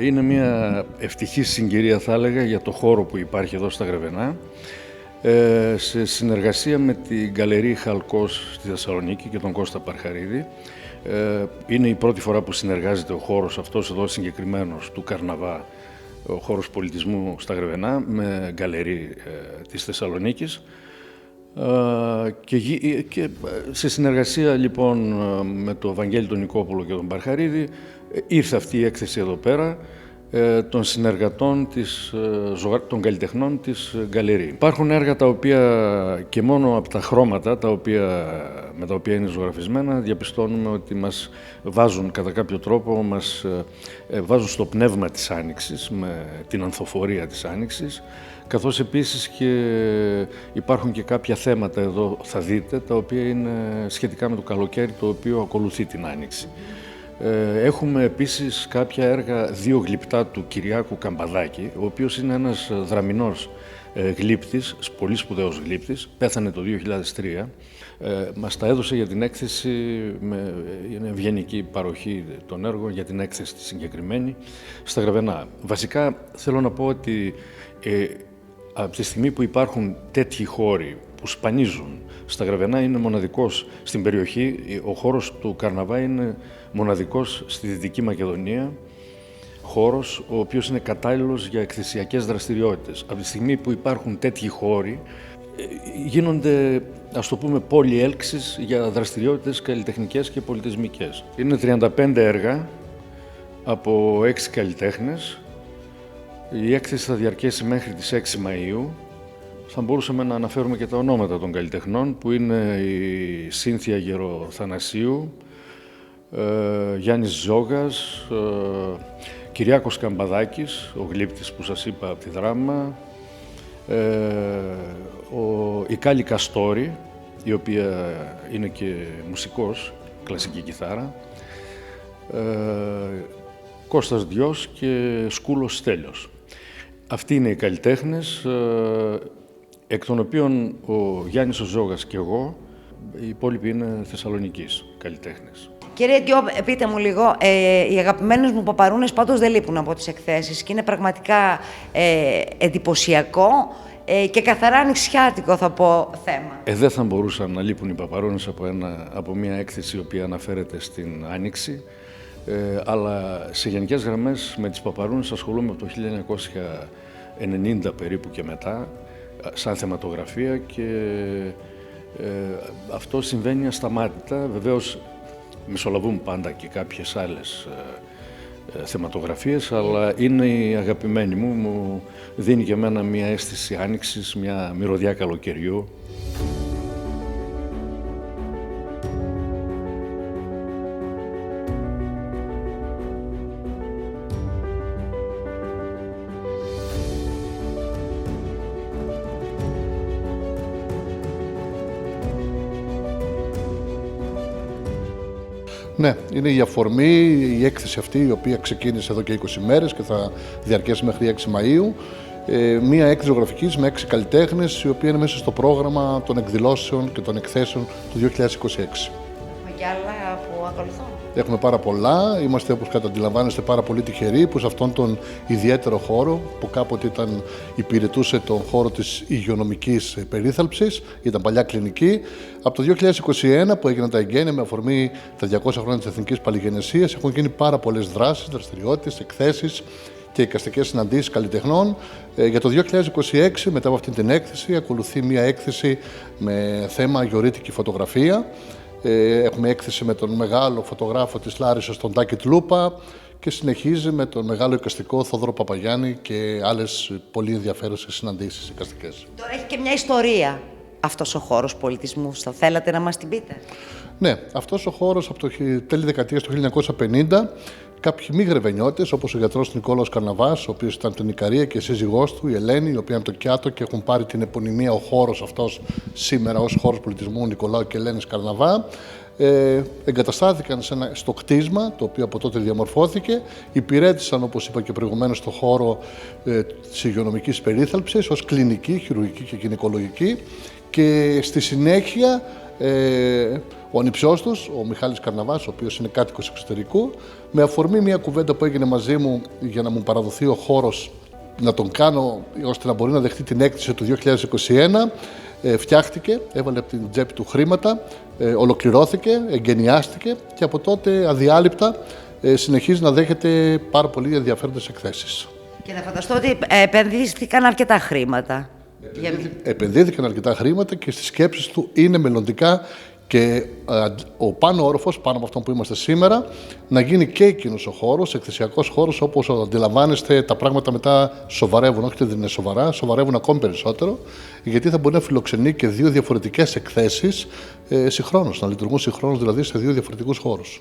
Είναι μια ευτυχή συγκυρία, θα έλεγα, για το χώρο που υπάρχει εδώ στα Γρεβενά, σε συνεργασία με την Γκαλερί Χαλκός στη Θεσσαλονίκη και τον Κώστα Παρχαρίδη. Είναι η πρώτη φορά που συνεργάζεται ο χώρος αυτός εδώ συγκεκριμένος του Καρναβά, ο χώρος πολιτισμού στα Γρεβενά, με Γκαλερί της Θεσσαλονίκης. Και σε συνεργασία λοιπόν με τον Βαγγέλη τον Νικόπουλο και τον Παρχαρίδη ήρθε αυτή η έκθεση εδώ πέρα των συνεργατών των καλλιτεχνών της Γκαλερί. Υπάρχουν έργα τα οποία και μόνο από τα χρώματα με τα οποία είναι ζωγραφισμένα διαπιστώνουμε ότι μας βάζουν κατά κάποιο τρόπο, μας βάζουν στο πνεύμα της Άνοιξης, με την ανθοφορία της Άνοιξης, καθώς επίσης και υπάρχουν και κάποια θέματα εδώ, θα δείτε, τα οποία είναι σχετικά με το καλοκαίρι το οποίο ακολουθεί την Άνοιξη. Έχουμε επίσης κάποια έργα, 2 γλυπτά του Κυριάκου Καμπαδάκη, ο οποίος είναι ένας δραμηνός γλύπτης, πολύ σπουδαίος γλύπτης, πέθανε το 2003. Μας τα έδωσε για την έκθεση, είναι ευγενική παροχή των έργων για την έκθεση τη συγκεκριμένη στα Γρεβενά. Βασικά θέλω να πω ότι από τη στιγμή που υπάρχουν τέτοιοι χώροι που σπανίζουν στα Γρεβενά, είναι μοναδικός στην περιοχή, ο χώρος του Καρναβά είναι μοναδικός στη Δυτική Μακεδονία, χώρος ο οποίος είναι κατάλληλος για εκθεσιακές δραστηριότητες. Από τη στιγμή που υπάρχουν τέτοιοι χώροι, γίνονται, ας το πούμε, πολυέλξεις για δραστηριότητες καλλιτεχνικές και πολιτισμικές. Είναι 35 έργα από 6 καλλιτέχνες. Η έκθεση θα διαρκέσει μέχρι τις 6 Μαΐου. Θα μπορούσαμε να αναφέρουμε και τα ονόματα των καλλιτεχνών, που είναι η Σύνθια Γεροθανασίου, Γιάννης Ζόγας, Κυριάκος Καμπαδάκης, ο γλύπτης που σας είπα από τη Δράμα, η Κάλλη Καστόρη, η οποία είναι και μουσικός, κλασική κιθάρα, Κώστας Διός και Σκούλος Στέλιος. Αυτοί είναι οι καλλιτέχνες, εκ των οποίων ο Γιάννης ο Ζόγας και εγώ, οι υπόλοιποι είναι Θεσσαλονικής καλλιτέχνες. Κύριε Διό, πείτε μου λίγο, οι αγαπημένες μου παπαρούνες πάντως δεν λείπουν από τις εκθέσεις και είναι πραγματικά εντυπωσιακό και καθαρά ανοιξιάτικο, θα πω, θέμα. Δεν θα μπορούσαν να λείπουν οι παπαρούνες από μια έκθεση η οποία αναφέρεται στην Άνοιξη, αλλά σε γενικές γραμμές με τις παπαρούνες ασχολούμαι από το 1990 περίπου και μετά, σαν θεματογραφία, και αυτό συμβαίνει ασταμάτητα. Βεβαίως μεσολαβούν πάντα και κάποιες άλλες θεματογραφίες, αλλά είναι η αγαπημένη μου, μου δίνει και εμένα μια αίσθηση άνοιξης, μια μυρωδιά καλοκαιριού. Ναι, είναι η αφορμή, η έκθεση αυτή, η οποία ξεκίνησε εδώ και 20 μέρες και θα διαρκέσει μέχρι 6 Μαΐου. Μία έκθεση ζωγραφικής με 6 καλλιτέχνες, η οποία είναι μέσα στο πρόγραμμα των εκδηλώσεων και των εκθέσεων του 2026. Έχουμε κι άλλα που ακολουθούν. Έχουμε πάρα πολλά. Είμαστε, όπως αντιλαμβάνεστε, πάρα πολύ τυχεροί που σε αυτόν τον ιδιαίτερο χώρο, που κάποτε υπηρετούσε τον χώρο της υγειονομικής περίθαλψης, ήταν παλιά κλινική. Από το 2021 που έγιναν τα εγγένεια με αφορμή τα 200 χρόνια της Εθνικής Παλιγενεσίας, έχουν γίνει πάρα πολλές δράσεις, δραστηριότητες, εκθέσεις και εικαστικές συναντήσεις καλλιτεχνών. Για το 2026, μετά από αυτή την έκθεση, ακολουθεί μια έκθεση με θέμα αγιορείτικη φωτογραφία. Έχουμε έκθεση με τον μεγάλο φωτογράφο της Λάρισσας, τον Τάκη Τλούπα, και συνεχίζει με τον μεγάλο εικαστικό Θόδωρο Παπαγιάννη και άλλες πολύ ενδιαφέρουσες συναντήσεις εικαστικές. Τώρα έχει και μια ιστορία αυτός ο χώρος πολιτισμού. Θα θέλατε να μας την πείτε? Ναι, αυτός ο χώρος από το τέλη δεκαετίας του 1950, κάποιοι μη γρεβενιώτες, όπως ο γιατρός Νικόλαος Καρναβάς, ο οποίος ήταν την Ικαρία, και η σύζυγός του, η Ελένη, η οποία είναι το Κιάτο, και έχουν πάρει την επωνυμία ο χώρος αυτός σήμερα ως χώρος πολιτισμού Νικολάου και Ελένης Καρναβά, εγκαταστάθηκαν στο κτίσμα, το οποίο από τότε διαμορφώθηκε, υπηρέτησαν, όπως είπα και προηγουμένως, στο χώρο της υγειονομικής περίθαλψης ως κλινική, χειρουργική και γυναικολογική, και στη συνέχεια ο ανιψιός τους, ο Μιχάλης Καρναβάς, ο οποίος είναι κάτοικος εξωτερικού, με αφορμή μια κουβέντα που έγινε μαζί μου για να μου παραδοθεί ο χώρος, να τον κάνω ώστε να μπορεί να δεχτεί την έκτηση του 2021, φτιάχτηκε, έβαλε από την τσέπη του χρήματα, ολοκληρώθηκε, εγκαινιάστηκε και από τότε αδιάλειπτα συνεχίζει να δέχεται πάρα πολύ ενδιαφέροντες εκθέσεις. Και να φανταστώ ότι επενδύθηκαν αρκετά χρήματα. Επενδύθηκαν αρκετά χρήματα και στις σκέψεις του είναι μελλοντικά και ο πάνω όροφος, πάνω από αυτό που είμαστε σήμερα, να γίνει και εκείνος ο χώρος, εκθεσιακός χώρος, όπως αντιλαμβάνεστε τα πράγματα μετά σοβαρεύουν, όχι ότι δεν είναι σοβαρά, σοβαρεύουν ακόμη περισσότερο, γιατί θα μπορεί να φιλοξενεί και δύο διαφορετικές εκθέσεις συγχρόνως, να λειτουργούν συγχρόνως δηλαδή σε δύο διαφορετικούς χώρους.